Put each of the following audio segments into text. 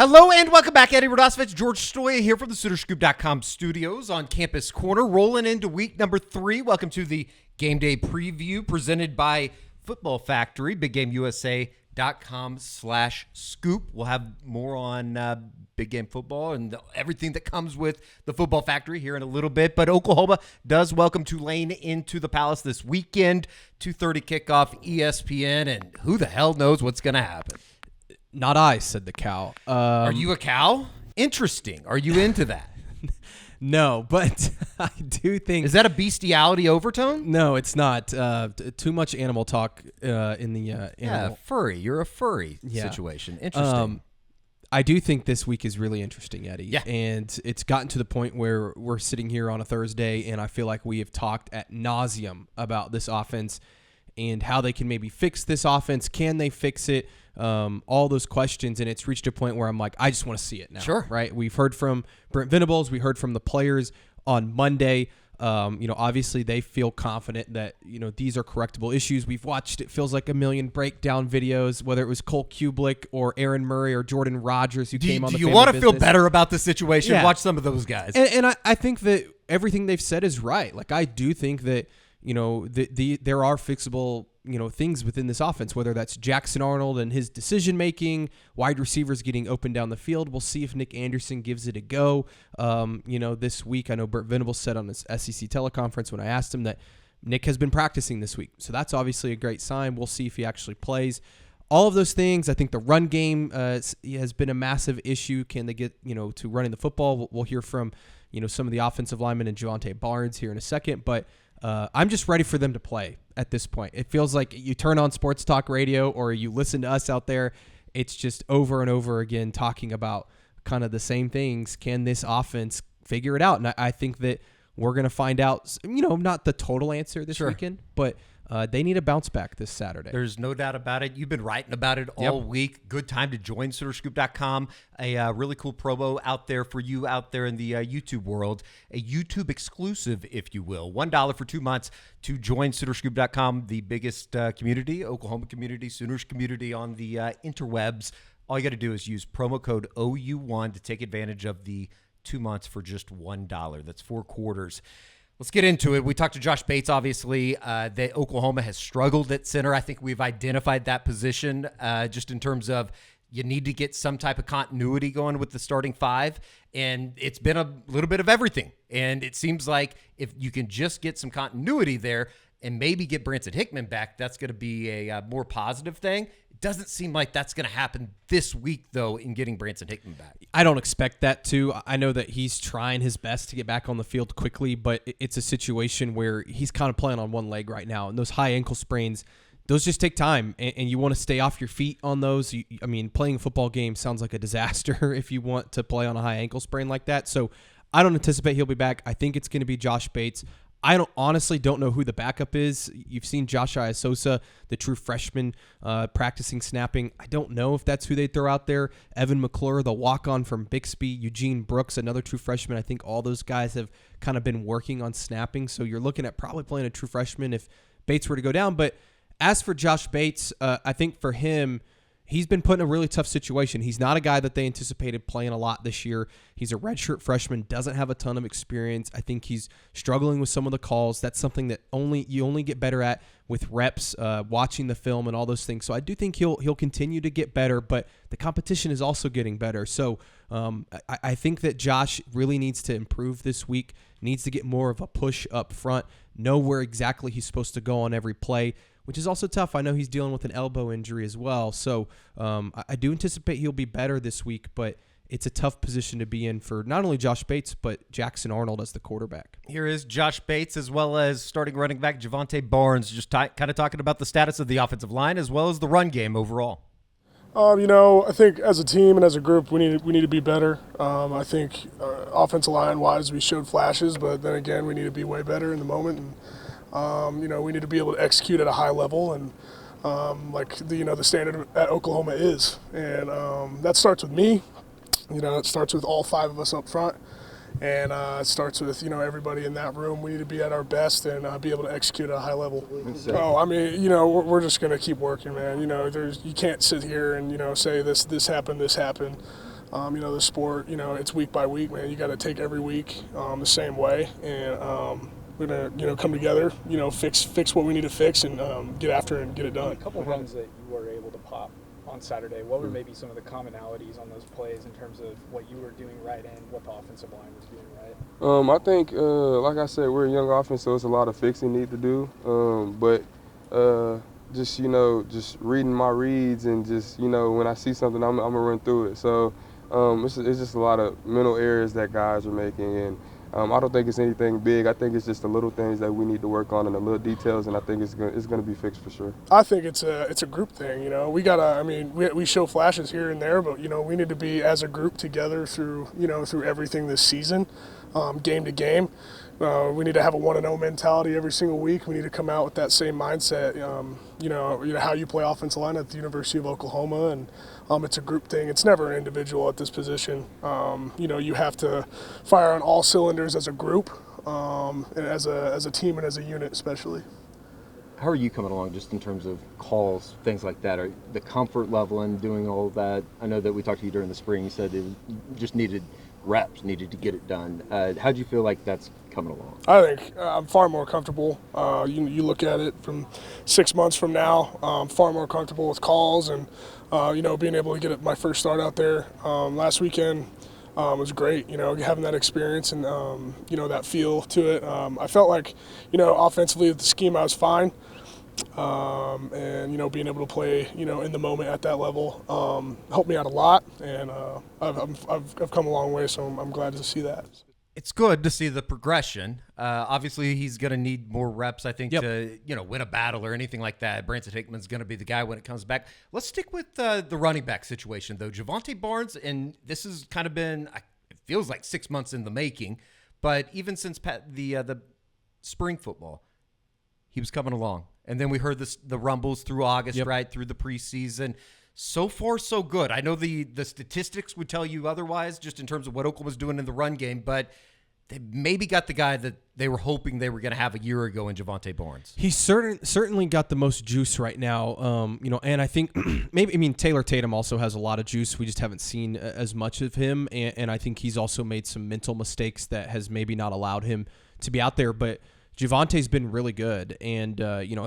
Hello and welcome back. Eddie Radosevich, George Stoya here from the SoonerScoop.com studios on Campus Corner, rolling into week number 3. Welcome to the Gameday Preview presented by Football Factory, BigGameUSA.com/scoop. We'll have more on big game football and everything that comes with the Football Factory here in a little bit. But Oklahoma does welcome Tulane into the Palace this weekend. 2:30 kickoff, ESPN, and who the hell knows what's going to happen? Not I, said the cow. Are you a cow? Interesting. Are you into that? No, but I do think... Is that a bestiality overtone? No, it's not. Too much animal talk in the animal... Yeah, furry. You're a furry situation. Interesting. I do think this week is really interesting, Eddie. Yeah. And it's gotten to the point where we're sitting here on a Thursday, and I feel like we have talked ad nauseum about this offense and how they can maybe fix this offense. Can they fix it? All those questions, and it's reached a point where I'm like, I just want to see it now. Sure. Right? We've heard from Brent Venables. We heard from the players on Monday. Obviously they feel confident that, these are correctable issues. We've watched, it feels like a million breakdown videos, whether it was Cole Cubelic or Aaron Murray or Jordan Rodgers who came on the Do you Family want to Business. feel better about the situation? Yeah. Watch some of those guys. And I think that everything they've said is right. Like, I do think that, there are fixable, things within this offense, whether that's Jackson Arnold and his decision-making, wide receivers getting open down the field. We'll see if Nick Anderson gives it a go. This week, I know Brent Venables said on his SEC teleconference when I asked him that Nick has been practicing this week. So that's obviously a great sign. We'll see if he actually plays. All of those things, I think the run game has been a massive issue. Can they get, to running the football? We'll hear from, some of the offensive linemen and Javonte Barnes here in a second, but I'm just ready for them to play at this point. It feels like you turn on sports talk radio or you listen to us out there. It's just over and over again talking about kind of the same things. Can this offense figure it out? And I think that we're going to find out, not the total answer this weekend, but they need a bounce back this Saturday. There's no doubt about it. You've been writing about it all week. Good time to join SoonerScoop.com. A really cool promo out there for you out there in the YouTube world. A YouTube exclusive, if you will. $1 for 2 months to join SoonerScoop.com, the biggest community, Oklahoma community, Sooners community on the interwebs. All you got to do is use promo code OU1 to take advantage of the 2 months for just $1. That's 4 quarters. Let's get into it. We talked to Josh Bates, obviously, that Oklahoma has struggled at center. I think we've identified that position just in terms of you need to get some type of continuity going with the starting 5, and it's been a little bit of everything. And it seems like if you can just get some continuity there and maybe get Branson Hickman back, that's going to be a more positive thing. Doesn't seem like that's going to happen this week, though, in getting Branson Hickman back. I don't expect that to. I know that he's trying his best to get back on the field quickly, but it's a situation where he's kind of playing on one leg right now. And those high ankle sprains, those just take time, and you want to stay off your feet on those. Playing a football game sounds like a disaster if you want to play on a high ankle sprain like that. So I don't anticipate he'll be back. I think it's going to be Josh Bates. I honestly don't know who the backup is. You've seen Josh Iasosa, the true freshman, practicing snapping. I don't know if that's who they throw out there. Evan McClure, the walk-on from Bixby. Eugene Brooks, another true freshman. I think all those guys have kind of been working on snapping. So you're looking at probably playing a true freshman if Bates were to go down. But as for Josh Bates, I think for him, he's been put in a really tough situation. He's not a guy that they anticipated playing a lot this year. He's a redshirt freshman, doesn't have a ton of experience. I think he's struggling with some of the calls. That's something that you only get better at with reps, watching the film and all those things. So I do think he'll continue to get better, but the competition is also getting better. So I think that Josh really needs to improve this week, needs to get more of a push up front, know where exactly he's supposed to go on every play, which is also tough. I know he's dealing with an elbow injury as well. So I do anticipate he'll be better this week, but it's a tough position to be in for not only Josh Bates, but Jackson Arnold as the quarterback. Here is Josh Bates as well as starting running back Javonte Barnes, just kind of talking about the status of the offensive line as well as the run game overall. I think as a team and as a group, we need to be better. I think offensive line-wise, we showed flashes, but then again, we need to be way better in the moment. And, we need to be able to execute at a high level, and the standard at Oklahoma is. And that starts with me. It starts with all 5 of us up front. And it starts with, everybody in that room. We need to be at our best and be able to execute at a high level. We're just going to keep working, man. You can't sit here and, say this happened. The sport, it's week by week, man. You got to take every week the same way, and we're gonna, come together, fix what we need to fix, and get after it and get it done. A couple runs that you were able to pop on Saturday. What were maybe some of the commonalities on those plays in terms of what you were doing right and what the offensive line was doing right? I think, like I said, we're a young offense, so it's a lot of fixing need to do. But just reading my reads and just, when I see something, I'm going to run through it. So it's just a lot of mental errors that guys are making. And I don't think it's anything big. I think it's just the little things that we need to work on and the little details, and I think it's going to be fixed for sure. I think it's a group thing. We gotta. We show flashes here and there, but we need to be as a group together through everything this season, game to game. We need to have a 1-0 mentality every single week. We need to come out with that same mindset. How you play offensive line at the University of Oklahoma, and it's a group thing. It's never an individual at this position. You have to fire on all cylinders as a group, and as a team and as a unit especially. How are you coming along just in terms of calls, things like that? Are the comfort level in doing all of that? I know that we talked to you during the spring. You said it just needed reps, needed to get it done. How do you feel like that's coming along? I think I'm far more comfortable. You look at it from 6 months from now, I'm far more comfortable with calls and, being able to get my first start out there last weekend was great, having that experience and, that feel to it. I felt like, offensively the scheme I was fine. And being able to play in the moment at that level helped me out a lot, and I've come a long way, so I'm glad to see that. It's good to see the progression. Obviously, he's going to need more reps, I think, to win a battle or anything like that. Branson Hickman's going to be the guy when it comes back. Let's stick with the running back situation, though. Javonte Barnes, and this has kind of been, it feels like 6 months in the making, but even since the spring football, he was coming along. And then we heard the rumbles through August, right, through the preseason. So far, so good. I know the statistics would tell you otherwise, just in terms of what Oklahoma's doing in the run game, but they maybe got the guy that they were hoping they were going to have a year ago in Javonte Barnes. He's certainly got the most juice right now, and I think Taylor Tatum also has a lot of juice. We just haven't seen as much of him, and I think he's also made some mental mistakes that has maybe not allowed him to be out there, but Javonte's been really good, and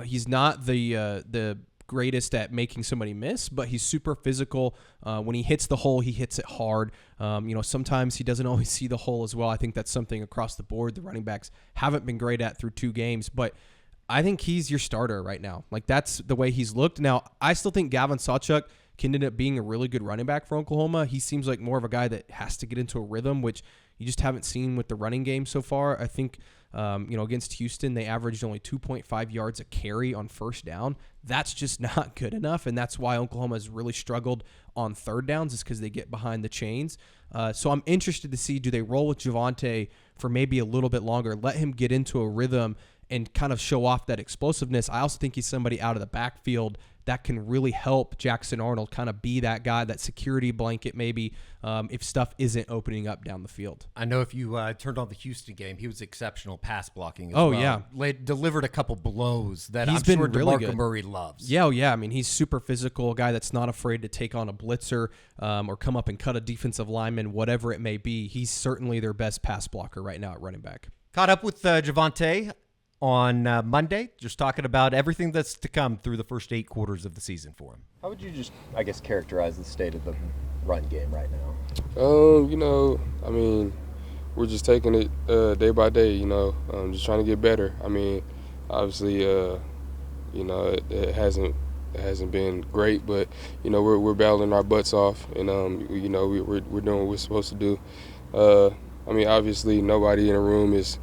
he's not the greatest at making somebody miss, but he's super physical. When he hits the hole, he hits it hard. Sometimes he doesn't always see the hole as well. I think that's something across the board the running backs haven't been great at through 2 games, but I think he's your starter right now. Like, that's the way he's looked. Now, I still think Gavin Sawchuk can end up being a really good running back for Oklahoma. He seems like more of a guy that has to get into a rhythm, which you just haven't seen with the running game so far. I think, against Houston, they averaged only 2.5 yards a carry on first down. That's just not good enough, and that's why Oklahoma has really struggled on third downs, is because they get behind the chains. So I'm interested to see, do they roll with Javonte for maybe a little bit longer, let him get into a rhythm and kind of show off that explosiveness. I also think he's somebody out of the backfield that can really help Jackson Arnold kind of be that guy, that security blanket maybe, if stuff isn't opening up down the field. I know if you turned on the Houston game, he was exceptional pass blocking as well. Yeah. Delivered a couple blows that He's I'm been sure really DeMarco good. Murray loves. Yeah. I mean, he's super physical, a guy that's not afraid to take on a blitzer or come up and cut a defensive lineman, whatever it may be. He's certainly their best pass blocker right now at running back. Caught up with Javonte on Monday, just talking about everything that's to come through the first 8 quarters of the season for him. How would you just, characterize the state of the run game right now? We're just taking it day by day, just trying to get better. Obviously, it hasn't been great, but, we're battling our butts off, and, we're doing what we're supposed to do. Obviously, nobody in the room is,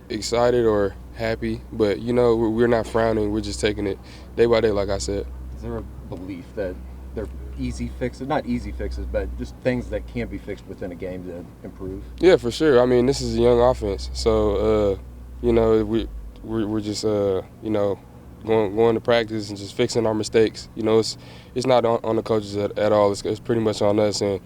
excited or happy, but, we're not frowning. We're just taking it day by day, like I said. Is there a belief that they're easy fixes, not easy fixes, but just things that can be fixed within a game to improve? Yeah, for sure. This is a young offense, so, we're just, going to practice and just fixing our mistakes. You know, it's not on the coaches at all. It's pretty much on us, and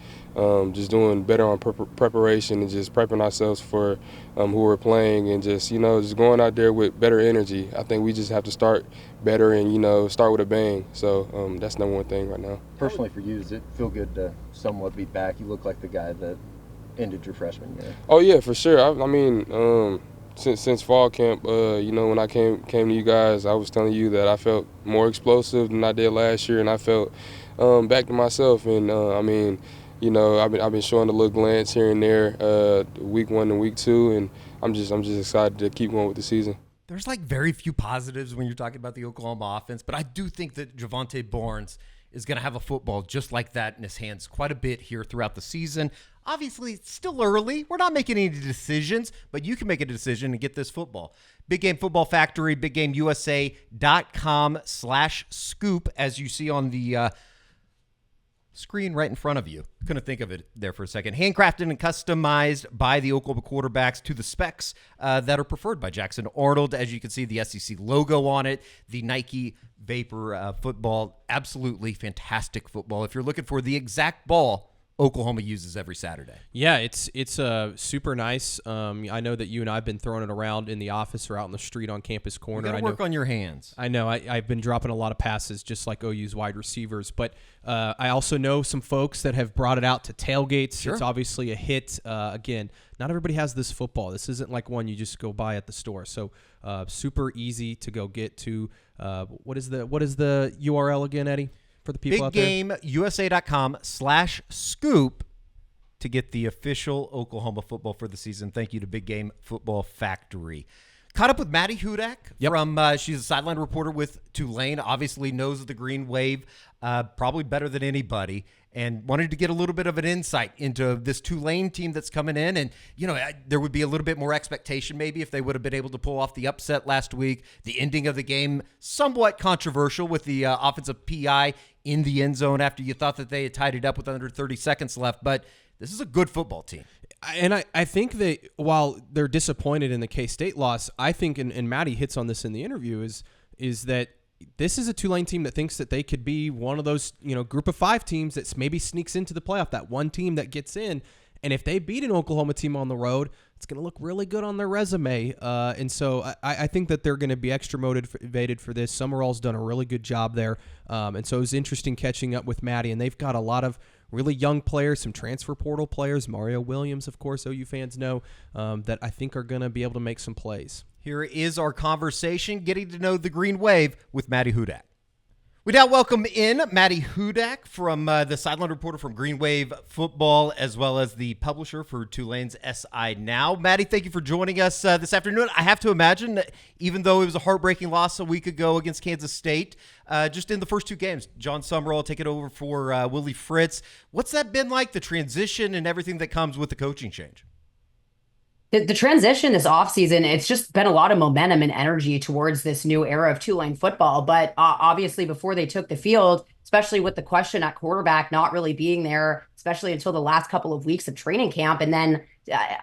just doing better on preparation and just prepping ourselves for who we're playing, and just, you know, just going out there with better energy. I think we just have to start better and, you know, start with a bang. So that's number one thing right now. Personally for you, does it feel good to somewhat be back? You look like the guy that ended your freshman year. Oh yeah, for sure. I mean, since fall camp, you know, when I came to you guys, I was telling you that I felt more explosive than I did last year, and I felt back to myself. And I mean, you know, I've been showing a little glance here and there, week 1 and week 2, and I'm just excited to keep going with the season. There's like very few positives when you're talking about the Oklahoma offense, but I do think that Javonte Barnes is going to have a football just like that in his hands quite a bit here throughout the season. Obviously, it's still early. We're not making any decisions, but you can make a decision and get this football. Big Game Football Factory, biggameusa.com/scoop, as you see on the screen right in front of you. Couldn't think of it there for a second. Handcrafted and customized by the Oklahoma quarterbacks to the specs that are preferred by Jackson Arnold. As you can see, the SEC logo on it, the Nike Vapor football. Absolutely fantastic football. If you're looking for the exact ball Oklahoma uses every Saturday. Yeah, it's super nice. I know that you and I have been throwing it around in the office or out in the street on Campus Corner. You got to work on your hands. I know. I've been dropping a lot of passes just like OU's wide receivers. But I also know some folks that have brought it out to tailgates. Sure. It's obviously a hit. Again, not everybody has this football. This isn't like one you just go buy at the store. So super easy to go get to. What is the URL again, Eddie? For the people out there? biggameusa.com/scoop to get the official Oklahoma football for the season. Thank you to Big Game Football Factory. Caught up with Maddy Hudak from she's a sideline reporter with Tulane, obviously knows the Green Wave probably better than anybody, and wanted to get a little bit of an insight into this Tulane team that's coming in. And, you know, there would be a little bit more expectation maybe if they would have been able to pull off the upset last week. The ending of the game, somewhat controversial with the offensive PI in the end zone after you thought that they had tied it up with under 30 seconds left. But this is a good football team. And I think that while they're disappointed in the K-State loss, I think, and Maddy hits on this in the interview, is that this is a Tulane team that thinks that they could be one of those, you know, group of 5 teams that maybe sneaks into the playoff, that one team that gets in. And if they beat an Oklahoma team on the road, it's going to look really good on their resume. And so I think that they're going to be extra motivated for this. Summerall's done a really good job there. And so it was interesting catching up with Maddy. And they've got a lot of really young players, some transfer portal players. Mario Williams, of course, OU fans know, that I think are going to be able to make some plays. Here is our conversation, getting to know the Green Wave with Maddy Hudak. We now welcome in Maddy Hudak from the sideline reporter from Green Wave Football, as well as the publisher for Tulane's SI Now. Maddy, thank you for joining us this afternoon. I have to imagine that even though it was a heartbreaking loss a week ago against Kansas State, just in the first 2 games, John Summerall taking over for Willie Fritz. What's that been like, the transition and everything that comes with the coaching change? The transition this offseason, it's just been a lot of momentum and energy towards this new era of Tulane football. But obviously, before they took the field, especially with the question at quarterback not really being there, especially until the last couple of weeks of training camp, and then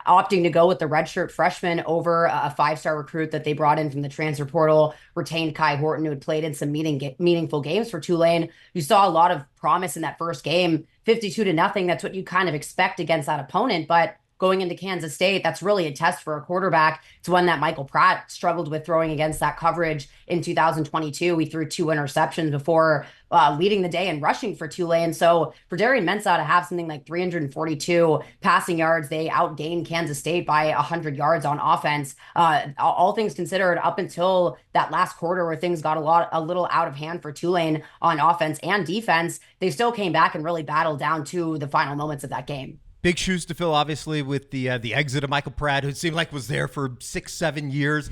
opting to go with the redshirt freshman over a 5-star recruit that they brought in from the transfer portal, retained Kai Horton, who had played in some meaningful games for Tulane. You saw a lot of promise in that first game, 52-0. That's what you kind of expect against that opponent. But going into Kansas State, that's really a test for a quarterback. It's one that Michael Pratt struggled with throwing against that coverage in 2022. He threw 2 interceptions before leading the day and rushing for Tulane. So for Darian Mensah to have something like 342 passing yards, they outgained Kansas State by 100 yards on offense. All things considered, up until that last quarter where things got a little out of hand for Tulane on offense and defense, they still came back and really battled down to the final moments of that game. Big shoes to fill, obviously, with the exit of Michael Pratt, who seemed like was there for 6-7 years.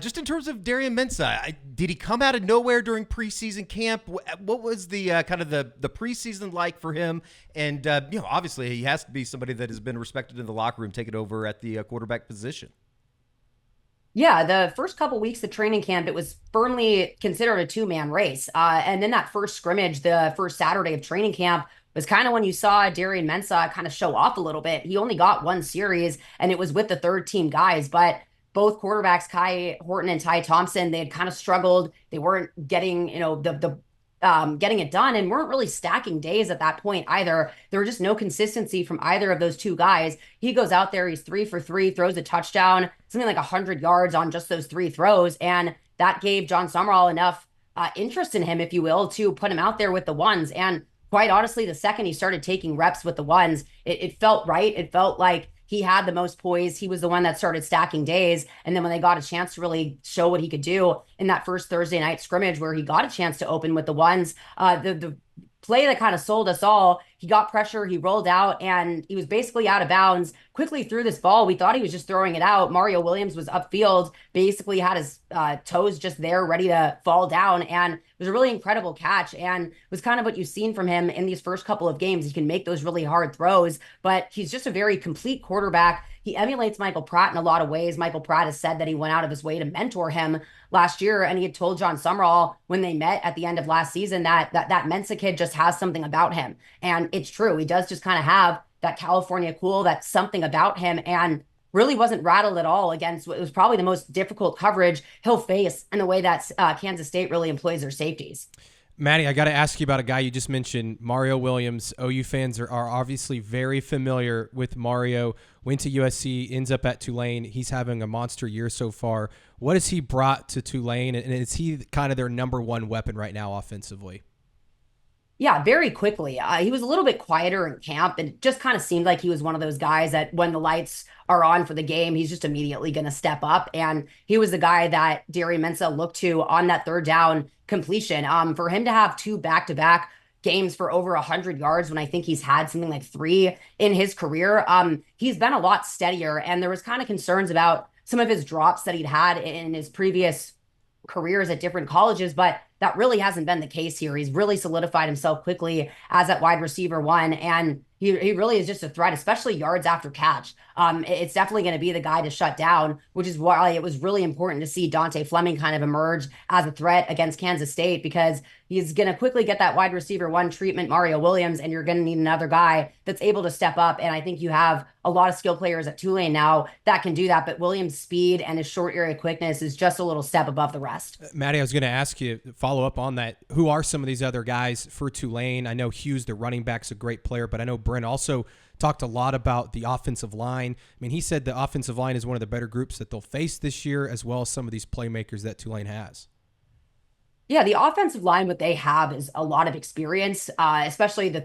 Just in terms of Darian Mensah, did he come out of nowhere during preseason camp? What was the kind of the preseason like for him? And you know, obviously, he has to be somebody that has been respected in the locker room, taking over at the quarterback position. Yeah, the first couple weeks of training camp, it was firmly considered a 2-man race. And then that first scrimmage, the first Saturday of training camp, was kind of when you saw Darian Mensah kind of show off a little bit. He only got 1 series, and it was with the third team guys. But both quarterbacks, Kai Horton and Ty Thompson, they had kind of struggled. They weren't getting, getting it done and weren't really stacking days at that point either. There were just no consistency from either of those two guys. He goes out there, he's 3 for 3, throws a touchdown, something like 100 yards on just those 3 throws. And that gave John Summerall enough interest in him, if you will, to put him out there with the ones. And quite honestly, the second he started taking reps with the ones, it felt right. It felt like he had the most poise. He was the one that started stacking days. And then when they got a chance to really show what he could do in that first Thursday night scrimmage where he got a chance to open with the ones, the play that kind of sold us all, he got pressure, he rolled out, and he was basically out of bounds, quickly threw this ball. We thought he was just throwing it out. Mario Williams was upfield, basically had his toes just there ready to fall down, and it was a really incredible catch, and it was kind of what you've seen from him in these first couple of games. He can make those really hard throws, but he's just a very complete quarterback. He emulates Michael Pratt in a lot of ways. Michael Pratt has said that he went out of his way to mentor him last year, and he had told John Summerall when they met at the end of last season that Mensa kid just has something about him. And it's true. He does just kind of have that California cool, that something about him, and really wasn't rattled at all against what was probably the most difficult coverage he'll face in the way that Kansas State really employs their safeties. Maddy, I got to ask you about a guy you just mentioned, Mario Williams. OU fans are obviously very familiar with Mario. Went to USC, ends up at Tulane. He's having a monster year so far. What has he brought to Tulane, and is he kind of their number one weapon right now offensively? Yeah, very quickly. He was a little bit quieter in camp, and it just kind of seemed like he was one of those guys that when the lights are on for the game, he's just immediately going to step up. And he was the guy that Darian Mensa looked to on that third down completion. For him to have 2 back-to-back games for over 100 yards when I think he's had something like 3 in his career, he's been a lot steadier. And there was kind of concerns about some of his drops that he'd had in his previous careers at different colleges, but that really hasn't been the case here. He's really solidified himself quickly as that wide receiver 1, and he really is just a threat, especially yards after catch. It's definitely going to be the guy to shut down, which is why it was really important to see Dante Fleming kind of emerge as a threat against Kansas State, because he's going to quickly get that wide receiver 1 treatment, Mario Williams, and you're going to need another guy that's able to step up. And I think you have a lot of skill players at Tulane now that can do that, but Williams' speed and his short area quickness is just a little step above the rest. Maddy, I was going to ask you, follow up on that. Who are some of these other guys for Tulane? I know Hughes, the running back's a great player, but I know Brent also talked a lot about the offensive line. I mean, he said the offensive line is one of the better groups that they'll face this year, as well as some of these playmakers that Tulane has. Yeah, the offensive line, what they have is a lot of experience, especially the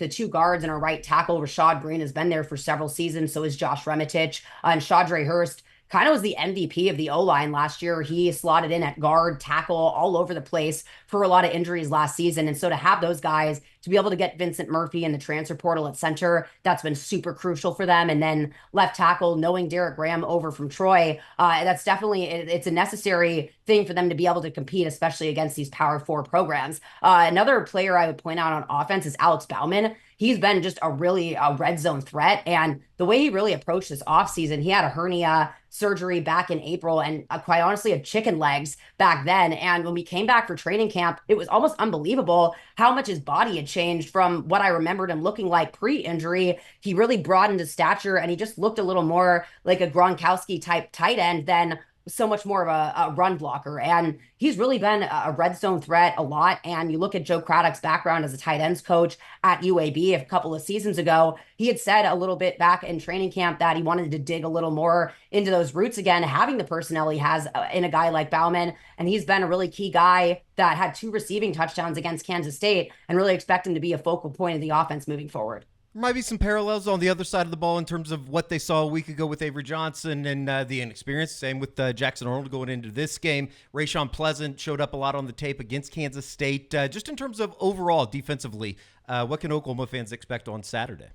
2 guards and a right tackle. Rashad Green has been there for several seasons. So is Josh Remitich, and Shadre Hurst kind of was the MVP of the O-line last year. He slotted in at guard, tackle, all over the place for a lot of injuries last season. And so to have those guys, to be able to get Vincent Murphy in the transfer portal at center, that's been super crucial for them. And then left tackle, knowing Derek Graham over from Troy, that's definitely, it's a necessary thing for them to be able to compete, especially against these Power 4 programs. Another player I would point out on offense is Alex Bauman. He's been just a really red zone threat. And the way he really approached this offseason, he had a hernia surgery back in April and quite honestly had chicken legs back then. And when we came back for training camp, it was almost unbelievable how much his body had changed from what I remembered him looking like pre-injury. He really broadened his stature and he just looked a little more like a Gronkowski type tight end than so much more of a run blocker. And he's really been a red zone threat a lot. And you look at Joe Craddock's background as a tight ends coach at UAB a couple of seasons ago, he had said a little bit back in training camp that he wanted to dig a little more into those roots again, having the personnel he has in a guy like Bauman. And he's been a really key guy that had 2 receiving touchdowns against Kansas State, and really expect him to be a focal point of the offense moving forward. There might be some parallels on the other side of the ball in terms of what they saw a week ago with Avery Johnson and the inexperience. Same with Jackson Arnold going into this game. Rayshawn Pleasant showed up a lot on the tape against Kansas State. Just in terms of overall defensively, what can Oklahoma fans expect on Saturday?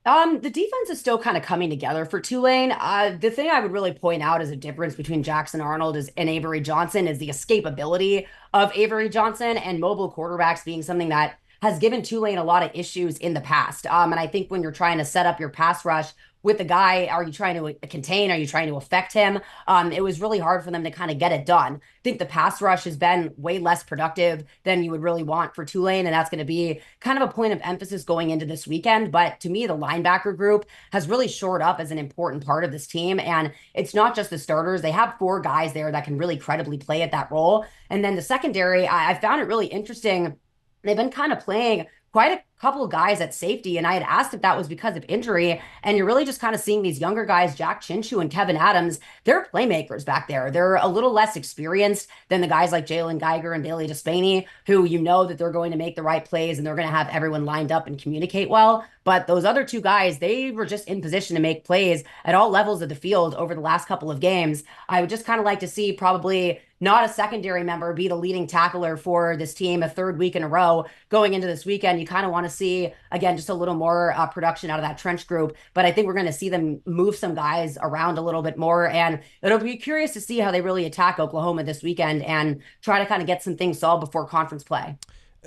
The defense is still kind of coming together for Tulane. The thing I would really point out as a difference between Jackson Arnold and Avery Johnson is the escapability of Avery Johnson, and mobile quarterbacks being something that has given Tulane a lot of issues in the past. And I think when you're trying to set up your pass rush with the guy, are you trying to contain? Are you trying to affect him? It was really hard for them to kind of get it done. I think the pass rush has been way less productive than you would really want for Tulane, and that's going to be kind of a point of emphasis going into this weekend. But to me, the linebacker group has really shored up as an important part of this team, and it's not just the starters. They have 4 guys there that can really credibly play at that role. And then the secondary, I found it really interesting. They've been kind of playing quite a couple of guys at safety, and I had asked if that was because of injury, and you're really just kind of seeing these younger guys, Jack Chinchu and Kevin Adams. They're playmakers back there. They're a little less experienced than the guys like Jalen Geiger and Bailey Despaney, who you know that they're going to make the right plays and they're going to have everyone lined up and communicate well. But those other 2 guys, they were just in position to make plays at all levels of the field over the last couple of games. I would just kind of like to see probably not a secondary member be the leading tackler for this team a 3rd week in a row going into this weekend. You kind of want to see, again, just a little more production out of that trench group. But I think we're going to see them move some guys around a little bit more. And it'll be curious to see how they really attack Oklahoma this weekend and try to kind of get some things solved before conference play.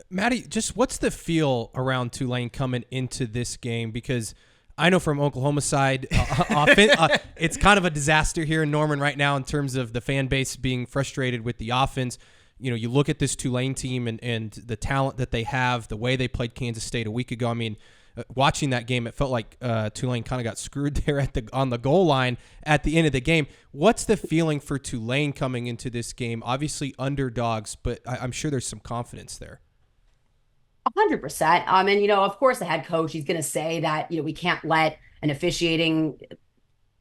Maddy, just what's the feel around Tulane coming into this game? Because I know from Oklahoma side, it's kind of a disaster here in Norman right now in terms of the fan base being frustrated with the offense. You know, you look at this Tulane team and the talent that they have, the way they played Kansas State a week ago. I mean, watching that game, it felt like Tulane kind of got screwed there on the goal line at the end of the game. What's the feeling for Tulane coming into this game? Obviously underdogs, but I'm sure there's some confidence there. 100%. And, of course, the head coach, he's going to say that, we can't let an officiating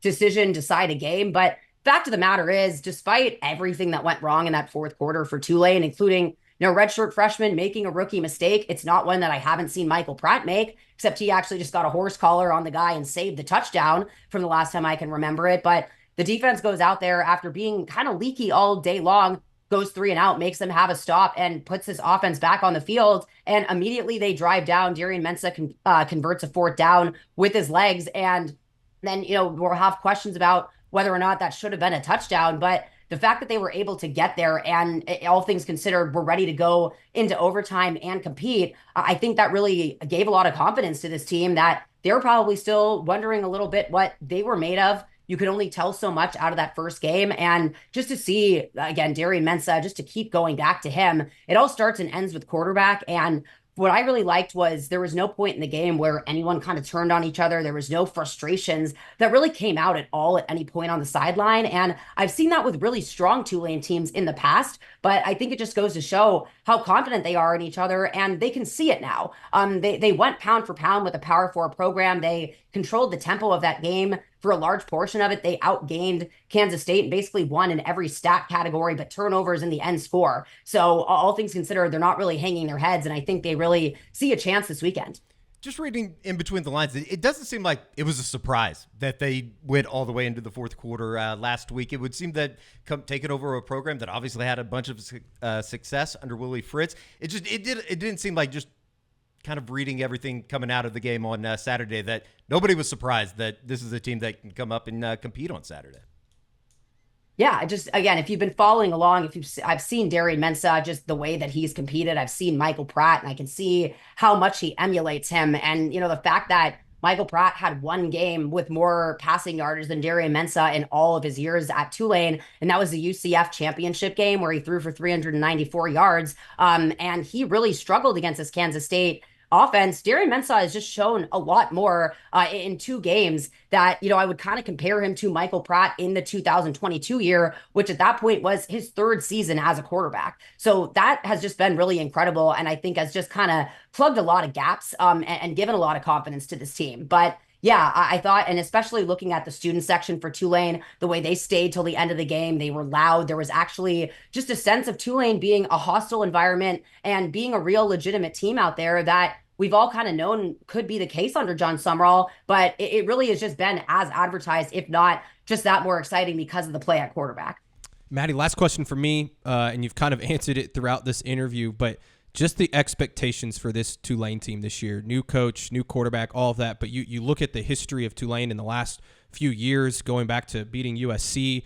decision decide a game. But fact of the matter is, despite everything that went wrong in that 4th quarter for Tulane, including, redshirt freshman making a rookie mistake, it's not one that I haven't seen Michael Pratt make, except he actually just got a horse collar on the guy and saved the touchdown from the last time I can remember it. But the defense goes out there after being kind of leaky all day long, goes 3 and out, makes them have a stop, and puts this offense back on the field. And immediately they drive down. Darian Mensah converts a 4th down with his legs. And then, we'll have questions about whether or not that should have been a touchdown. But the fact that they were able to get there and, all things considered, were ready to go into overtime and compete, I think that really gave a lot of confidence to this team that they're probably still wondering a little bit what they were made of. You could only tell so much out of that first game. And just to see, again, Darian Mensah, just to keep going back to him, it all starts and ends with quarterback. And what I really liked was there was no point in the game where anyone kind of turned on each other. There was no frustrations that really came out at all at any point on the sideline. And I've seen that with really strong Tulane teams in the past, but I think it just goes to show how confident they are in each other, and they can see it now. They went pound for pound with a Power 4 program. They controlled the tempo of that game for a large portion of it. They outgained Kansas State and basically won in every stat category but turnovers in the end score. So all things considered, they're not really hanging their heads, and I think they really see a chance this weekend. Just reading in between the lines, it doesn't seem like it was a surprise that they went all the way into the 4th quarter last week. It would seem that taking over a program that obviously had a bunch of success under Willie Fritz, it didn't seem like, just kind of reading everything coming out of the game on Saturday, that nobody was surprised that this is a team that can come up and compete on Saturday. Yeah, just, again, if you've been following along, I've seen Darian Mensah, just the way that he's competed. I've seen Michael Pratt, and I can see how much he emulates him. And, the fact that Michael Pratt had 1 game with more passing yardage than Darian Mensah in all of his years at Tulane, and that was the UCF championship game where he threw for 394 yards. And he really struggled against this Kansas State offense. Darian Mensah has just shown a lot more in 2 games that, I would kind of compare him to Michael Pratt in the 2022 year, which at that point was his 3rd season as a quarterback. So that has just been really incredible, and I think has just kind of plugged a lot of gaps and given a lot of confidence to this team. But yeah, I thought, and especially looking at the student section for Tulane, the way they stayed till the end of the game, they were loud. There was actually just a sense of Tulane being a hostile environment and being a real legitimate team out there that we've all kind of known could be the case under John Sumrall, but it really has just been as advertised, if not just that more exciting because of the play at quarterback. Maddy, last question for me, and you've kind of answered it throughout this interview, but just the expectations for this Tulane team this year. New coach, new quarterback, all of that. But you look at the history of Tulane in the last few years, going back to beating USC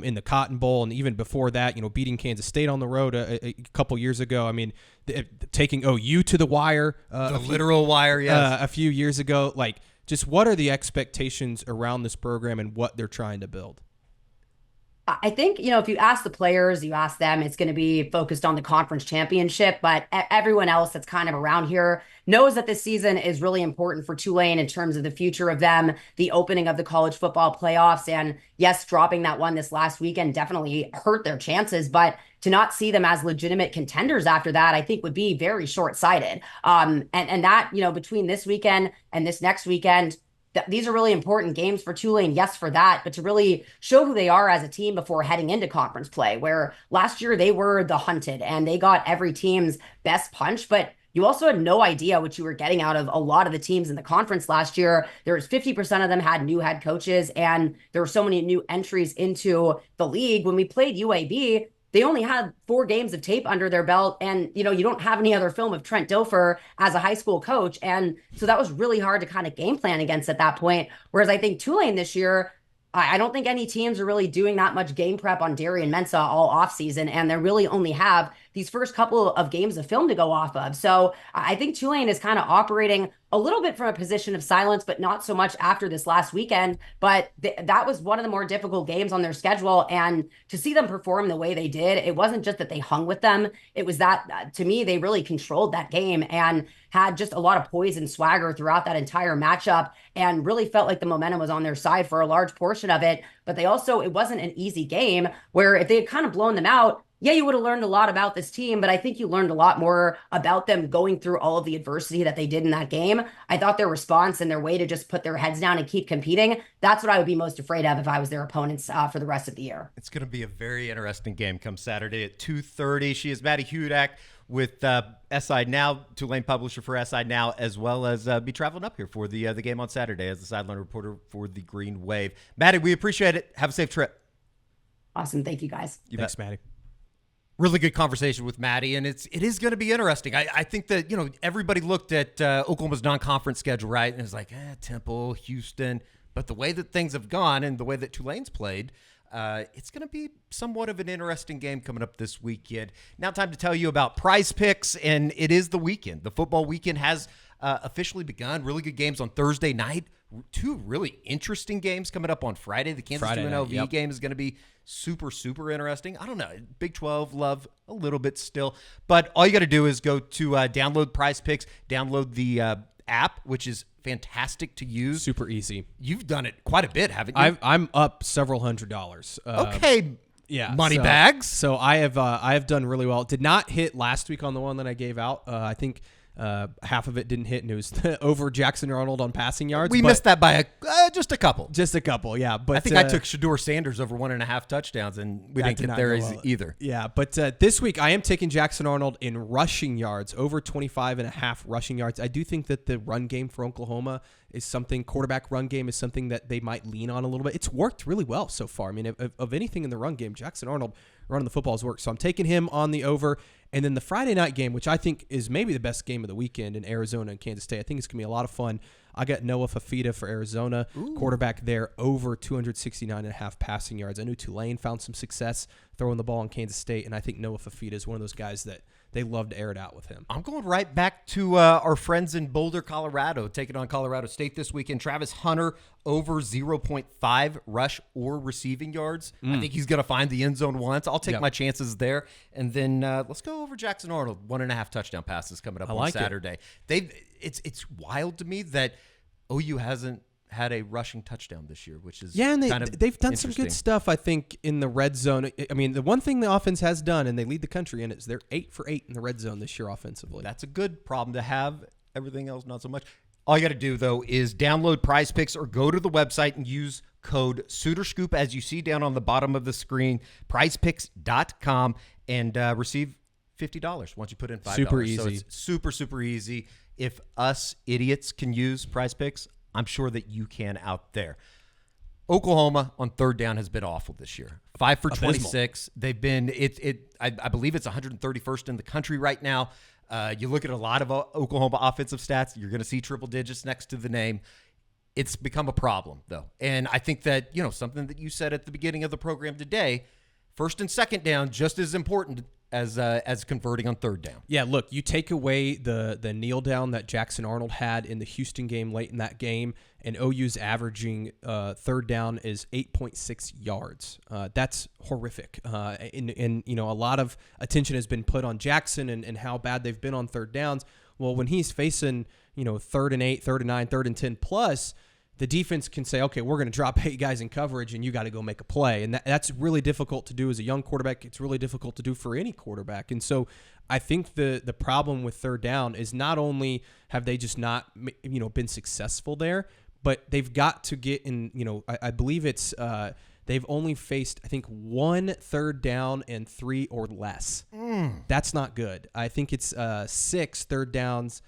in the Cotton Bowl, and even before that, beating Kansas State on the road a couple years ago. I mean, taking OU to the wire. Literal wire, yes. A few years ago. Like, just what are the expectations around this program and what they're trying to build? I think, if you ask the players, you ask them, it's going to be focused on the conference championship, but everyone else that's kind of around here knows that this season is really important for Tulane in terms of the future of them, the opening of the college football playoffs. And yes, dropping that one this last weekend definitely hurt their chances, but to not see them as legitimate contenders after that, I think would be very short-sighted. And that, between this weekend and this next weekend, these are really important games for Tulane, yes, for that, but to really show who they are as a team before heading into conference play, where last year they were the hunted and they got every team's best punch, but you also had no idea what you were getting out of a lot of the teams in the conference last year. There was 50% of them had new head coaches, and there were so many new entries into the league. When we played UAB, they only had 4 games of tape under their belt. And, you don't have any other film of Trent Dilfer as a high school coach. And so that was really hard to kind of game plan against at that point. Whereas I think Tulane this year, I don't think any teams are really doing that much game prep on Darian Mensah all offseason, and they really only have these first couple of games of film to go off of. So I think Tulane is kind of operating a little bit from a position of silence, but not so much after this last weekend. But that was one of the more difficult games on their schedule. And to see them perform the way they did, it wasn't just that they hung with them. It was that, to me, they really controlled that game and had just a lot of poise and swagger throughout that entire matchup, and really felt like the momentum was on their side for a large portion of it. But it wasn't an easy game, where if they had kind of blown them out, yeah, you would have learned a lot about this team, but I think you learned a lot more about them going through all of the adversity that they did in that game. I thought their response and their way to just put their heads down and keep competing, that's what I would be most afraid of if I was their opponents for the rest of the year. It's going to be a very interesting game come Saturday at 2:30. She is Maddy Hudak with SI Now, Tulane publisher for SI Now, as well as be traveling up here for the game on Saturday as the sideline reporter for the Green Wave. Maddy, we appreciate it. Have a safe trip. Awesome. Thank you, guys. Thanks, Maddy. Really good conversation with Maddy, and it is going to be interesting. I think that, everybody looked at Oklahoma's non-conference schedule, right, and it was like, Temple, Houston. But the way that things have gone and the way that Tulane's played, it's going to be somewhat of an interesting game coming up this weekend. Now time to tell you about Prize Picks, and it is the weekend. The football weekend has officially begun. Really good games on Thursday night. 2 really interesting games coming up on Friday. The Kansas UNLV game is going to be super, super interesting. I don't know. Big 12 love a little bit still. But all you got to do is go to download Prize Picks, download the app, which is fantastic to use. Super easy. You've done it quite a bit, haven't you? I'm up several $100s. Okay. Yeah. Money bags. So I have done really well. Did not hit last week on the one that I gave out. I think half of it didn't hit, and it was over Jackson Arnold on passing yards. We missed that by just a couple. Just a couple, yeah. But I think I took Shedeur Sanders over 1.5 touchdowns, and we didn't get there either. Yeah, but this week I am taking Jackson Arnold in rushing yards, over 25.5 rushing yards. I do think that the run game for Oklahoma is something, quarterback run game is something that they might lean on a little bit. It's worked really well so far. I mean, of anything in the run game, Jackson Arnold running the football has worked. So I'm taking him on the over. And then the Friday night game, which I think is maybe the best game of the weekend in Arizona and Kansas State. I think it's going to be a lot of fun. I got Noah Fafita for Arizona, quarterback there, over 269.5 passing yards. I knew Tulane found some success throwing the ball in Kansas State, and I think Noah Fafita is one of those guys that they love to air it out with him. I'm going right back to our friends in Boulder, Colorado, taking on Colorado State this weekend. Travis Hunter over 0.5 rush or receiving yards. I think he's going to find the end zone once. I'll take my chances there. And then let's go over Jackson Arnold. 1.5 touchdown passes coming up on Saturday. It's wild to me that OU hasn't had a rushing touchdown this year, which is and kind of they've done some good stuff, I think, in the red zone. I mean, the one thing the offense has done, and they lead the country in it, is they're 8 for 8 in the red zone this year offensively. That's a good problem to have. Everything else, not so much. All you got to do, though, is download Prize Picks or go to the website and use code SoonerScoop, as you see down on the bottom of the screen, prizepicks.com, and receive $50 once you put in $5. Super easy. So it's super, super easy. If us idiots can use Prize Picks, I'm sure that you can out there. Oklahoma on third down has been awful this year. 5 for 26. They've been I believe it's 131st in the country right now. You look at a lot of Oklahoma offensive stats, you're going to see triple digits next to the name. It's become a problem, though. And I think that, something that you said at the beginning of the program today, first and second down, just as important as converting on third down. Yeah, look, you take away the kneel down that Jackson Arnold had in the Houston game late in that game, and OU's averaging third down is 8.6 yards. That's horrific. And a lot of attention has been put on Jackson and how bad they've been on third downs. Well, when he's facing, 3rd and 8, 3rd and 9, 3rd and 10 plus, the defense can say, okay, we're going to drop 8 guys in coverage and you got to go make a play. And that's really difficult to do as a young quarterback. It's really difficult to do for any quarterback. And so I think the problem with third down is not only have they just not, been successful there, but they've got to get in, I believe it's, they've only faced, I think, 1 3rd down and 3 or less. That's not good. I think it's 6 third downs,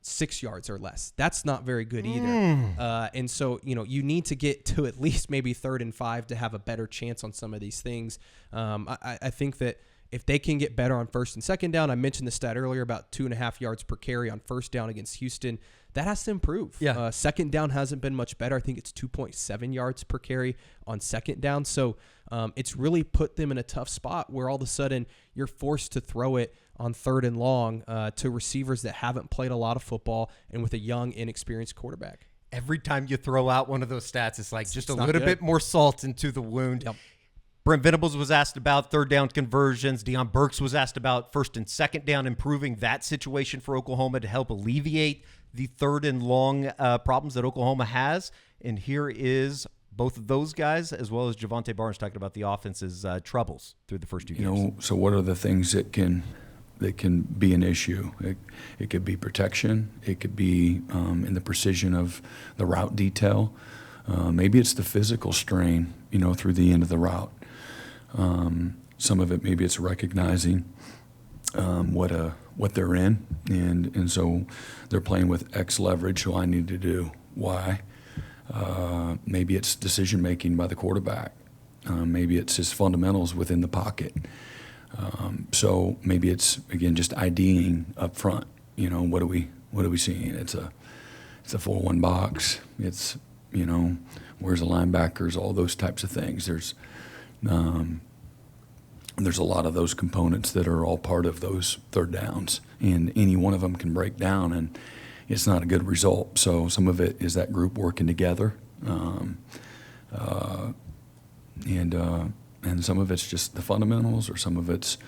6 yards or less. That's not very good either. And so, you need to get to at least maybe 3rd and 5 to have a better chance on some of these things. I think that if they can get better on 1st and 2nd down, I mentioned the stat earlier about 2.5 yards per carry on 1st down against Houston. That has to improve. Yeah. 2nd down hasn't been much better. I think it's 2.7 yards per carry on 2nd down. So it's really put them in a tough spot where all of a sudden you're forced to throw it on 3rd and long to receivers that haven't played a lot of football and with a young, inexperienced quarterback. Every time you throw out one of those stats, it's like just a little bit more salt into the wound. Yep. Brent Venables was asked about 3rd down conversions. Deion Burks was asked about 1st and 2nd down, improving that situation for Oklahoma to help alleviate the 3rd and long problems that Oklahoma has. And here is both of those guys, as well as Javonte Barnes, talking about the offense's troubles through the first 2 games. So what are the things that can be an issue? It could be protection. It could be in the precision of the route detail. Maybe it's the physical strain, through the end of the route. Some of it, maybe it's recognizing what they're in, and so they're playing with X leverage, so I need to do Y. Maybe it's decision making by the quarterback. Maybe it's his fundamentals within the pocket. So maybe it's, again, just IDing up front. What are we seeing? It's a 4-1 box. It's where's the linebackers? All those types of things. There's a lot of those components that are all part of those 3rd downs, and any one of them can break down, and it's not a good result. So some of it is that group working together, and some of it's just the fundamentals, or some of it's